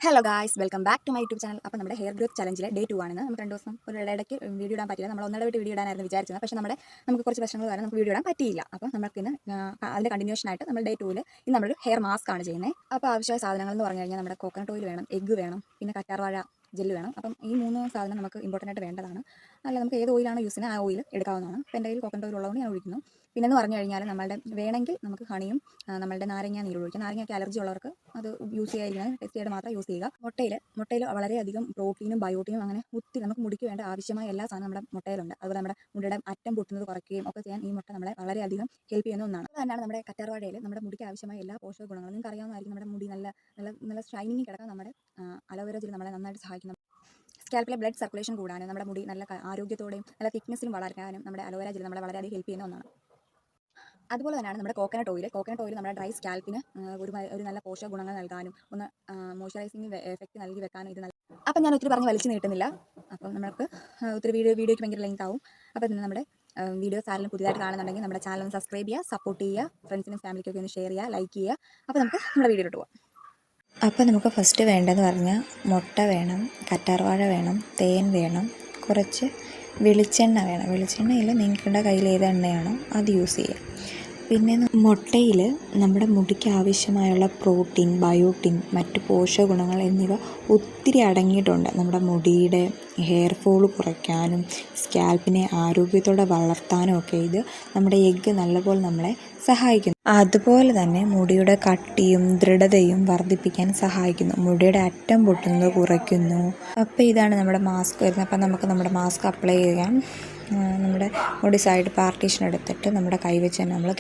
Hello guys, welcome back to my YouTube channel. അപ്പോൾ നമ്മുടെ hair growth ചലഞ്ചിലെ day 2 ആണ്. നമുക്ക് 2 ദിവസം ഒരു ഇടയ്ക്ക് വീഡിയോ ഇടാൻ പറ്റില്ല. നമ്മൾ ഒന്നിടവിട്ട് വീഡിയോ ഇടാനായിരുന്നു വിചാരിച്ചത്. പക്ഷേ നമുക്ക് കുറച്ച് പ്രശ്നങ്ങൾ കാരണം നമുക്ക് വീഡിയോ ഇടാൻ പറ്റിയില്ല. അപ്പോൾ നമുക്ക് ഇന്ന് അതിൻ്റെ കണ്ടിന്യൂഷൻ ആയിട്ട് നമ്മൾ ഡേ 2 ഇന്ന് നമ്മളൊരു ഹെയർ മാസ്ക് ആണ് ചെയ്യുന്നത്. അപ്പോൾ ആവശ്യമായ സാധനങ്ങൾ എന്ന് പറഞ്ഞു കഴിഞ്ഞാൽ നമ്മുടെ കോക്കനട്ട് ഓയിൽ വേണം, എഗ്ഗ് വേണം, പിന്നെ കറ്റാർവാഴ ജെല്ല് വേണം. അപ്പം ഈ 3 സാധനം നമുക്ക് ഇമ്പോർട്ടൻ്റ് ആയിട്ട് വേണ്ടതാണ്. അല്ല, നമുക്ക് ഏത് ഓയിലാണ് യൂസ് ചെയ്യുന്നത് ആ ഓയിൽ എടുക്കാവുന്നതാണ്. അപ്പോൾ എൻ്റെ കയ്യിൽ കോക്കനട്ട് ഓയിൽ ഉള്ളതുകൊണ്ട് ഞാൻ ഒഴിക്കുന്നു. പിന്നെ എന്ന് പറഞ്ഞു കഴിഞ്ഞാൽ നമ്മളുടെ വേണമെങ്കിൽ നമുക്ക് ഹണിയും നമ്മളുടെ നാരങ്ങ നീര് ഒഴിക്കാം. നാരങ്ങയ്ക്ക് അലർജി ഉള്ളവർക്ക് അത് യൂസ് ചെയ്യാതിരിക്കുന്നത് ടെസ്റ്റ് ചെയ്ത് മാത്രം യൂസ് ചെയ്യുക. മുട്ടയിൽ വളരെയധികം പ്രോട്ടീനും ബയോട്ടിനും അങ്ങനെ ഒത്തിരി നമുക്ക് മുടിക്ക് വേണ്ട ആവശ്യമായ എല്ലാ സാധനവും നമ്മുടെ മുട്ടയിലുണ്ട്. അതുപോലെ നമ്മുടെ മുടിയുടെ അറ്റം പൊട്ടുന്നത് കുറയ്ക്കുകയും ഒക്കെ ചെയ്യാൻ ഈ മുട്ട നമ്മളെ വളരെയധികം ഹെൽപ്പ് ചെയ്യുന്ന ഒന്നാണ്. അത് തന്നെയാണ് നമ്മുടെ കറ്റാർവാഴയിൽ നമ്മുടെ മുടിക്ക് ആവശ്യമായ എല്ലാ പോഷക ഗുണങ്ങളും നിങ്ങൾക്ക് അറിയാവുന്നതായിരിക്കും. നമ്മുടെ മുടി നല്ല നല്ല നല്ല ഷൈനിങ് കിടക്കാൻ നമ്മുടെ അലോവേര ജെൽ നമ്മളെ നന്നായിട്ട് സഹായിക്കുന്നു. സ്കാൽപ്പിലെ ബ്ലഡ് സർക്കുലേഷൻ കൂടാനും നമ്മുടെ മുടി നല്ല ആരോഗ്യത്തോടെയും നല്ല തിക്നെസ്സിലും വളരാനും നമ്മുടെ അലോവേര ജെൽ നമ്മളെ വളരെയധികം ഹെൽപ്പ് ചെയ്യുന്ന ഒന്നാണ്. അതുപോലെ തന്നെയാണ് നമ്മുടെ കോക്കനട്ട് ഓയിൽ നമ്മുടെ ഡ്രൈ സ്കാൽപ്പിന് ഒരു നല്ല പോഷക ഗുണങ്ങൾ നൽകാനും ഒന്ന് മോയ്സ്ചറൈസിങ് എഫക്റ്റ് നൽകി വെക്കാനും ഇത് നല്ല. അപ്പം ഞാൻ ഒത്തിരി പറഞ്ഞ് വലിച്ചു നീട്ടുന്നില്ല. അപ്പം നമുക്ക് ഒത്തിരി വീഡിയോയ്ക്ക് ഭയങ്കര ലെങ്ത് ആവും. അപ്പോൾ തന്നെ നമ്മുടെ വീഡിയോസ് ആരെങ്കിലും പുതിയതായിട്ട് കാണുന്നുണ്ടെങ്കിൽ നമ്മുടെ ചാനൽ ഒന്ന് സബ്സ്ക്രൈബ് ചെയ്യുക, സപ്പോർട്ട് ചെയ്യുക, ഫ്രണ്ട്സിനും ഫാമിലിക്കൊക്കെ ഒന്ന് ഷെയർ ചെയ്യുക, ലൈക്ക് ചെയ്യുക. അപ്പോൾ നമുക്ക് നമ്മുടെ വീഡിയോയിലോട്ട് പോകാം. അപ്പോൾ നമുക്ക് ഫസ്റ്റ് വേണ്ടതെന്ന് പറഞ്ഞാൽ മുട്ട വേണം, കറ്റാർവാഴ വേണം, തേൻ വേണം, കുറച്ച് വെളിച്ചെണ്ണ വേണം. വെളിച്ചെണ്ണയിൽ നിങ്ങളുടെ കയ്യിൽ ഏത് എണ്ണയാണോ അത് യൂസ് ചെയ്യുക. പിന്നെ മുട്ടയിൽ നമ്മുടെ മുടിക്ക് ആവശ്യമായുള്ള പ്രോട്ടീൻ, ബയോട്ടിൻ, മറ്റ് പോഷക ഗുണങ്ങൾ എന്നിവ ഒത്തിരി അടങ്ങിയിട്ടുണ്ട്. നമ്മുടെ മുടിയുടെ ഹെയർ ഫോൾ കുറയ്ക്കാനും സ്കാൽപ്പിനെ ആരോഗ്യത്തോടെ വളർത്താനും ഒക്കെ ഇത് നമ്മുടെ എഗ്ഗ് നല്ലപോലെ നമ്മളെ സഹായിക്കുന്നു. അതുപോലെ തന്നെ മുടിയുടെ കട്ടിയും ദൃഢതയും വർദ്ധിപ്പിക്കാൻ സഹായിക്കുന്നു. മുടിയുടെ അറ്റം പൊട്ടുന്നത് കുറയ്ക്കുന്നു. അപ്പോൾ ഇതാണ് നമ്മുടെ മാസ്ക് വരുന്നത്. അപ്പോൾ നമുക്ക് നമ്മുടെ മാസ്ക് അപ്ലൈ ചെയ്യാം. നമ്മുടെ മുടി സൈഡ് പാർട്ടീഷൻ എടുത്തിട്ട് നമ്മുടെ കൈവച്ച് തന്നെ നമ്മൾ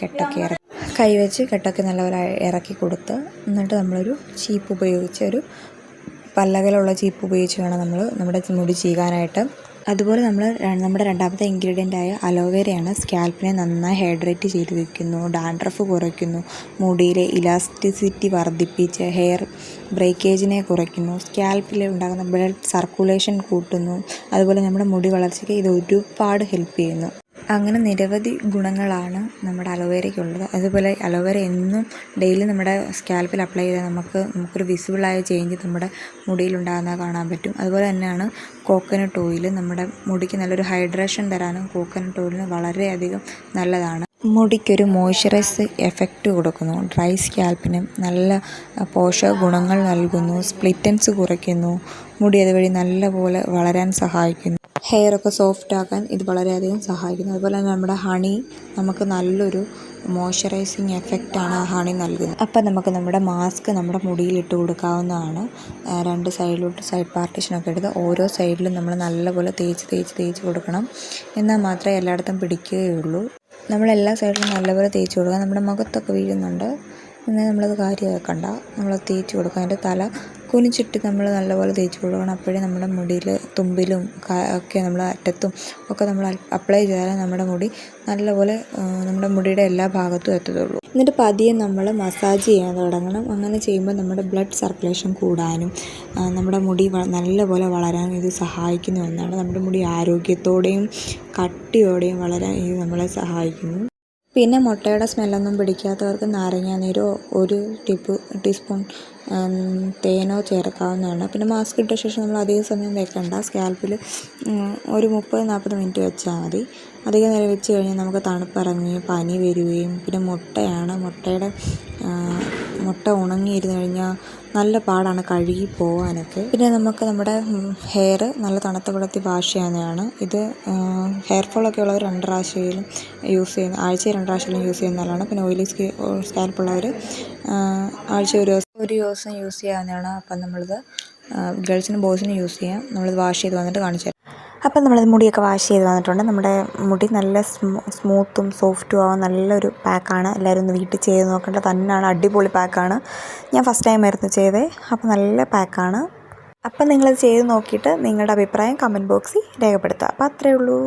കെട്ടൊക്കെ നല്ലപോലെ ഇറക്കി കൊടുത്ത് എന്നിട്ട് നമ്മളൊരു ചീപ്പ് ഉപയോഗിച്ച് പല്ലകലുള്ള ചീപ്പ് ഉപയോഗിച്ച് വേണം നമ്മൾ നമ്മുടെ മുടി ചീകാനായിട്ട്. അതുപോലെ നമ്മുടെ രണ്ടാമത്തെ ഇൻഗ്രീഡിയൻ്റായ അലോവേരയാണ് സ്കാൽപ്പിനെ നന്നായി ഹൈഡ്രേറ്റ് ചെയ്ത് വയ്ക്കുന്നു, ഡാൻഡ്രഫ് കുറയ്ക്കുന്നു, മുടിയിലെ ഇലാസ്റ്റിസിറ്റി വർദ്ധിപ്പിച്ച് ഹെയർ ബ്രേക്കേജിനെ കുറയ്ക്കുന്നു, സ്കാൽപ്പിൽ ഉണ്ടാകുന്ന ബ്ലഡ് സർക്കുലേഷൻ കൂട്ടുന്നു. അതുപോലെ നമ്മുടെ മുടി വളർച്ചയ്ക്ക് ഇത് ഒരുപാട് ഹെൽപ്പ് ചെയ്യുന്നു. അങ്ങനെ നിരവധി ഗുണങ്ങളാണ് നമ്മുടെ അലോവേരയ്ക്കുള്ളത്. അതുപോലെ അലോവേര എന്നും ഡെയിലി നമ്മുടെ സ്കാൽപ്പിൽ അപ്ലൈ ചെയ്താൽ നമുക്കൊരു വിസിബിളായ ചേഞ്ച് നമ്മുടെ മുടിയിലുണ്ടാകുന്നത് കാണാൻ പറ്റും. അതുപോലെ തന്നെയാണ് കോക്കനട്ട് ഓയിൽ. നമ്മുടെ മുടിക്ക് നല്ലൊരു ഹൈഡ്രേഷൻ തരാനും കോക്കനട്ട് ഓയിലിന് വളരെയധികം നല്ലതാണ്. മുടിക്കൊരു മോയ്സ്ചറൈസ് എഫക്റ്റ് കൊടുക്കുന്നു. ഡ്രൈ സ്കാൽപ്പിന് നല്ല പോഷക ഗുണങ്ങൾ നൽകുന്നു. സ്പ്ലിറ്റൻസ് കുറയ്ക്കുന്നു. മുടി അതുവഴി നല്ലപോലെ വളരാൻ സഹായിക്കുന്നു. ഹെയറൊക്കെ സോഫ്റ്റ് ആക്കാൻ ഇത് വളരെയധികം സഹായിക്കുന്നു. അതുപോലെ തന്നെ നമ്മുടെ ഹണി നമുക്ക് നല്ലൊരു മോയ്സ്ചറൈസിങ് എഫക്റ്റാണ് ഹണി നൽകുന്നത്. അപ്പം നമുക്ക് നമ്മുടെ മാസ്ക് നമ്മുടെ മുടിയിലിട്ട് കൊടുക്കാവുന്നതാണ്. രണ്ട് സൈഡ് പാർട്ടീഷനൊക്കെ എടുത്ത് ഓരോ സൈഡിലും നമ്മൾ നല്ലപോലെ തേച്ച് കൊടുക്കണം. എന്നാൽ മാത്രമേ എല്ലായിടത്തും പിടിക്കുകയുള്ളൂ. നമ്മളെല്ലാ സൈഡിലും നല്ലപോലെ തേച്ച് കൊടുക്കുക. നമ്മുടെ മുഖത്തൊക്കെ വീഴുന്നുണ്ട്, എന്നാൽ നമ്മളത് കാര്യമാക്കണ്ട. നമ്മളത് തേച്ച് കൊടുക്കുക. അതിൻ്റെ തല കുനിച്ചിട്ട് നമ്മൾ നല്ലപോലെ തേച്ച് കൊടുക്കണം. അപ്പോഴേ നമ്മുടെ മുടിയിൽ തുമ്പിലും ഒക്കെ നമ്മൾ അറ്റത്തും ഒക്കെ നമ്മൾ അപ്ലൈ ചെയ്താലേ നമ്മുടെ മുടി നല്ലപോലെ നമ്മുടെ മുടിയുടെ എല്ലാ ഭാഗത്തും എത്തത്തുള്ളൂ. എന്നിട്ട് പതിയെ നമ്മൾ മസാജ് ചെയ്യാൻ തുടങ്ങണം. അങ്ങനെ ചെയ്യുമ്പോൾ നമ്മുടെ ബ്ലഡ് സർക്കുലേഷൻ കൂടാനും നമ്മുടെ മുടി നല്ലപോലെ വളരാനും ഇത് സഹായിക്കുന്ന ഒന്നാണ്. നമ്മുടെ മുടി ആരോഗ്യത്തോടെയും കട്ടിയോടെയും വളരാൻ ഇത് നമ്മളെ സഹായിക്കുന്നു. പിന്നെ മുട്ടയുടെ സ്മെല്ലൊന്നും പിടിക്കാത്തവർക്ക് നാരങ്ങാനീരോ ഒരു ടീസ്പൂൺ തേനോ ചേർക്കാവുന്നതാണ്. പിന്നെ മാസ്ക് ഇട്ട ശേഷം നമ്മൾ അധികം സമയം വെക്കണ്ട. സ്കാൽപ്പിൽ ഒരു 30-40 മിനിറ്റ് വെച്ചാൽ മതി. അധികം നേരം വെച്ച് കഴിഞ്ഞാൽ നമുക്ക് തണുപ്പിറങ്ങുകയും പനി വരികയും പിന്നെ മുട്ട ഉണങ്ങിയിരുന്നു കഴിഞ്ഞാൽ നല്ല പാടാണ് കഴുകി പോകാനൊക്കെ. പിന്നെ നമുക്ക് നമ്മുടെ ഹെയർ നല്ല തണുത്ത വെള്ളത്തിൽ വാഷ് ചെയ്യാവുന്നതാണ്. ഇത് ഹെയർ ഫോളൊക്കെ ഉള്ളവർ 2 പ്രാവശ്യമെങ്കിലും യൂസ് ചെയ്യുന്ന ആഴ്ചയിൽ 2 പ്രാവശ്യമെങ്കിലും യൂസ് ചെയ്യുന്ന നല്ലതാണ്. പിന്നെ ഓയിലി സ്കാൽപ്പുള്ളവർ ആഴ്ച ഒരു ദിവസം യൂസ് ചെയ്യാവുന്നതാണ്. അപ്പം നമ്മളിത് ഗേൾസിനും ബോയ്സിനും യൂസ് ചെയ്യാം. നമ്മളിത് വാഷ് ചെയ്ത് വന്നിട്ട് കാണിച്ചു തരാം. അപ്പം നമ്മളത് മുടിയൊക്കെ വാഷ് ചെയ്ത് വന്നിട്ടുണ്ട്. നമ്മുടെ മുടി നല്ല സ്മൂത്തും സോഫ്റ്റും ആവാൻ നല്ലൊരു പാക്കാണ്. എല്ലാവരും ഒന്ന് വീട്ടിൽ ചെയ്ത് നോക്കേണ്ടത് തന്നെയാണ്. അടിപൊളി പാക്കാണ്. ഞാൻ ഫസ്റ്റ് ടൈം ആയിരുന്നു ചെയ്തത്. അപ്പോൾ നല്ല പാക്കാണ്. അപ്പം നിങ്ങളത് ചെയ്ത് നോക്കിയിട്ട് നിങ്ങളുടെ അഭിപ്രായം കമൻറ്റ് ബോക്സിൽ രേഖപ്പെടുത്തുക. അപ്പോൾ അത്രയേ ഉള്ളൂ.